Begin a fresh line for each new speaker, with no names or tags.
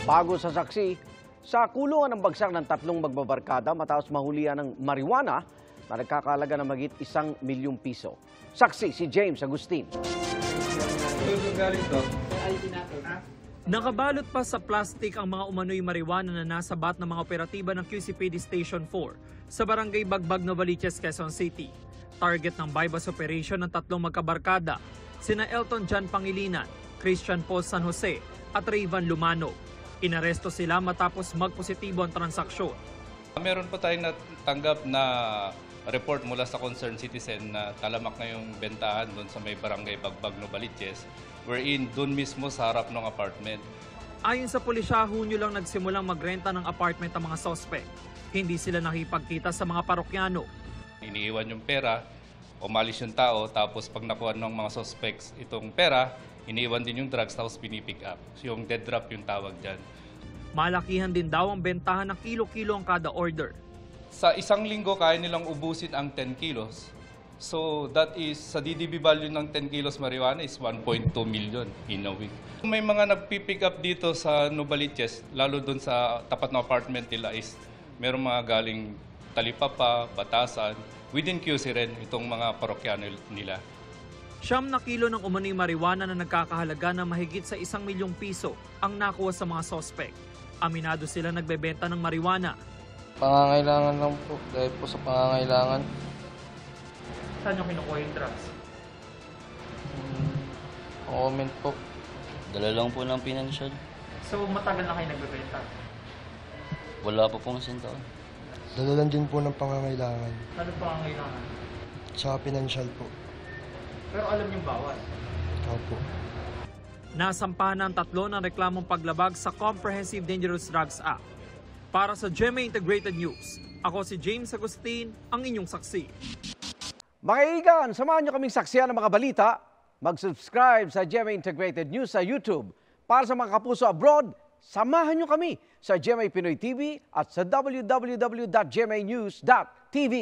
Bago sa saksi, sa kulungan ng bagsak ng 3 magbabarkada matapos mahulihan ng marijuana na nagkakahalaga ng mahigit 1 milyong piso. Saksi si James Agustin.
Nakabalot pa sa plastik ang mga umano'y marijuana na nasa bat ng mga operatiba ng QCPD Station 4 sa barangay Bagbag, Novaliches, Quezon City. Target ng bypass operation ng 3 magkabarkada, sina Elton John Pangilinan, Christian Paul San Jose at Rayvan Lumano. Inaresto sila matapos magpositibo ang transaksyon.
Meron po tayong natanggap na report mula sa concerned citizen na talamak na yung bentahan doon sa may barangay Bagbag, Novaliches, wherein doon mismo sa harap ng apartment.
Ayon sa pulisya, Hunyo lang nagsimulang magrenta ng apartment ang mga sospek. Hindi sila nakipagkita sa mga parokyano.
Iniiwan yung pera, umalis yung tao, tapos pag nakuha ng mga suspects itong pera, iniiwan din yung drugs, tapos pinipick up. So yung dead drop yung tawag dyan.
Malakihan din daw ang bentahan ng kilo-kilo ang kada order.
Sa isang linggo, kaya nilang ubusin ang 10 kilos. So that is, sa DDB value ng 10 kilos marijuana is 1.2 million in a week. May mga nagpipick up dito sa Novaliches, lalo dun sa tapat ng apartment nila is meron mga galing Talipapa, Batasan, within QC rin itong mga parokyano nila.
9 na kilo ng umano'y marijuana na nagkakahalaga ng mahigit sa 1 milyong piso ang nakuha sa mga sospek. Aminado sila nagbebenta ng marijuana.
Pangangailangan lang po, dahil po sa pangangailangan.
Saan yung kinukuha yung drugs?
Comment po.
Dala lang po ng financial.
So matagal na kayo nagbebenta?
Wala pa pong sintaon.
Dala lang din po ng pangangailangan.
Ano pa ang kailangan?
Sa financial po.
Pero alam yung bawal.
Opo.
Nasampahan ng 3 ng reklamong paglabag sa Comprehensive Dangerous Drugs Act. Para sa GMA Integrated News, ako si James Agustin, ang inyong saksi.
Mga kaibigan, samahan nyo kaming saksiyan ng mga balita. Mag-subscribe sa GMA Integrated News sa YouTube. Para sa mga kapuso abroad, samahan nyo kami sa GMA Pinoy TV at sa www.gmanews.tv.